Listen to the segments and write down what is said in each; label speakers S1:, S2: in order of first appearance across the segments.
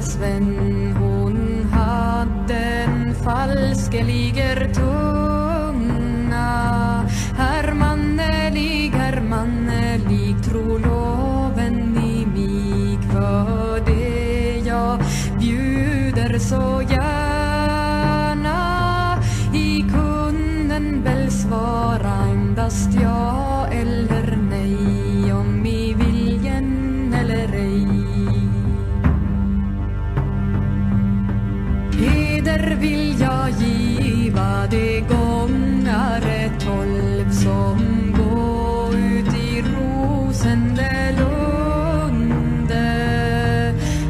S1: Sven, hon hade en falskeliger tunga. Hermannelig, tro loven i mig, för det jag bjuder så gärna. I kunden väl svara endast ja eller nej, om i viljen eller ej. Heder vill jag giva de gångare 12 som gå ut i rosende lunde.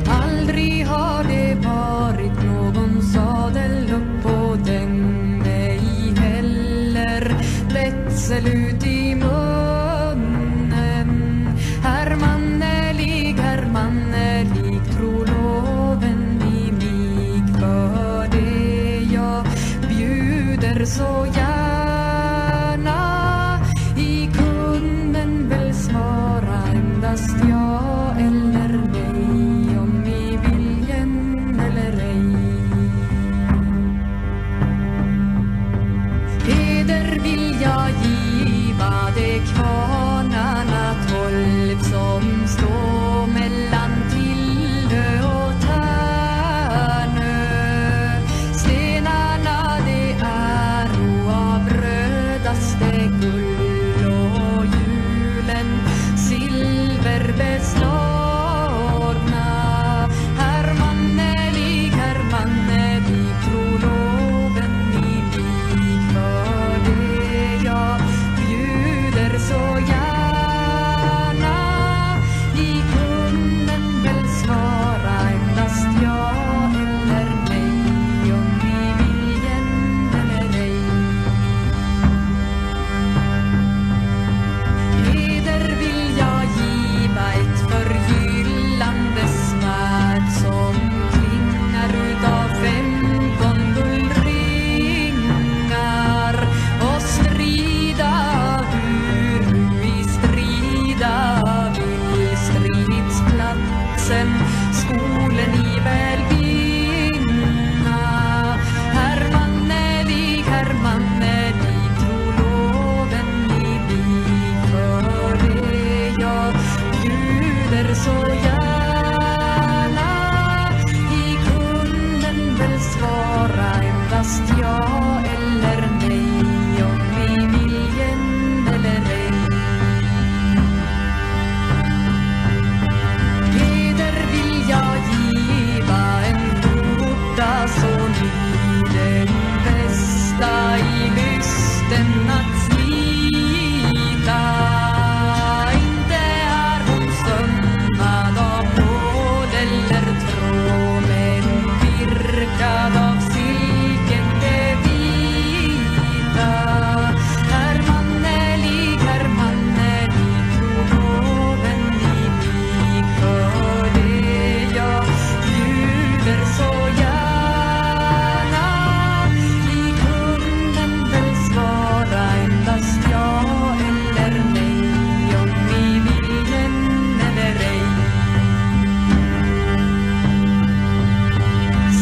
S1: Aldrig har det varit någon sadel upp på den, ej heller vätsel ut i munnen. Hermannelig, tro loven i mig, för det jag bjuder så gärna. I kunden väl svara endast ja eller nej, om i viljen eller ej. Heder vill jag giva de kvarnarna 12 som står mellan Tillö och Tärnö. Stenarna det är av rödaste guld och julen silverbeslagna. Hermannelig, tro loven i mig, för det jag bjuder så gärna. I kunden väl svara endast ja eller nej, om i viljen eller ej. Heder vill jag giva ett förgyllande svärd som klingar utav 15 guldringar, och strida hur vi strida vill, stridsplatsen skolen i väl vinna. Hermannelig, tro loven i mig, för det jag bjuder så gärna. I kunden väl svara endast ja eller nej, om i viljen eller ej. Heder vill jag giva en goda så ny, den bästa i lysten att slita. Inte är hon sömmad av nåd eller tråd, men virkad av silken det vita. Hermannelig, tro loven i mig, för det jag bjuder så gärna. I kunden väl svara endast ja eller nej, om i viljen eller ej.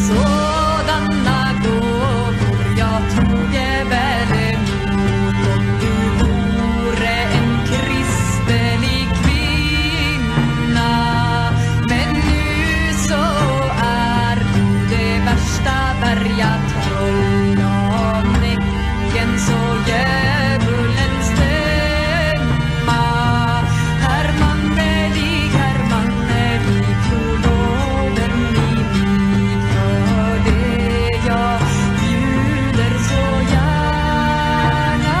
S1: Sådana gåvor jag troge väl emot, om du vore en kristelig kvinna. Men nu så är du det värsta bergatroll, av näcken så djävulens stämma. Hermannelig, tro loven i mig, för det jag bjuder så gärna.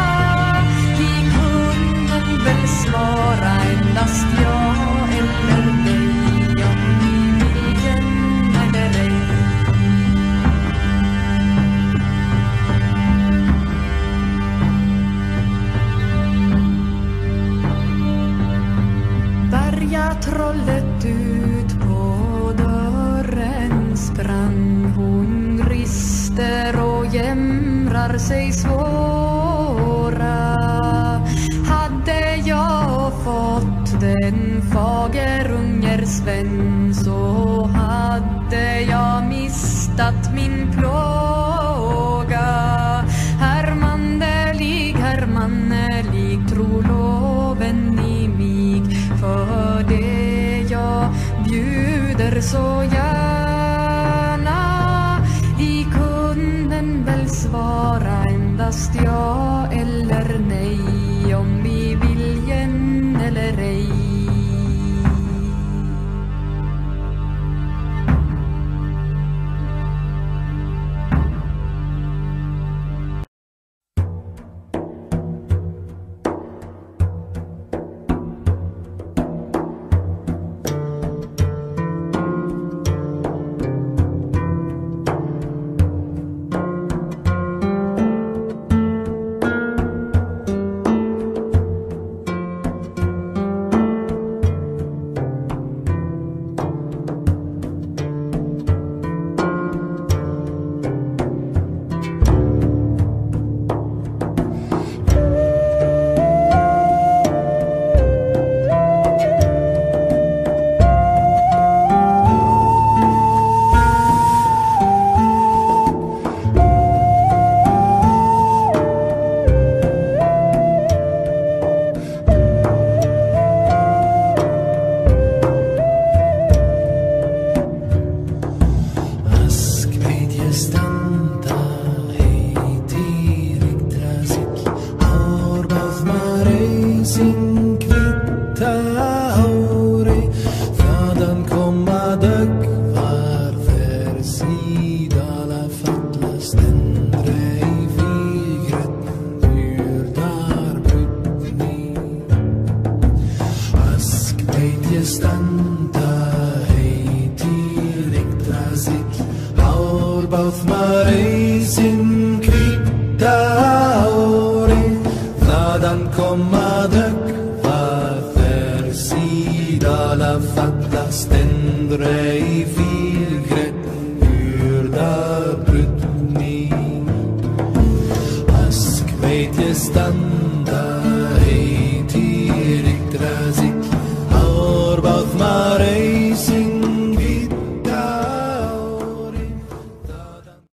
S1: I kunden väl svara endast ja eller nej, om i viljen eller ej. Bergatrollet ut på dörren sprang, hon rister och jämrar sig svåra. Hade jag fått den fagerunger Sven, så hade lättat min plåga. Hermannelig, tro loven i mig, för det jag bjuder så gärna. I kunden väl svara endast ja eller nej, om i viljen eller ej.
S2: Both my raising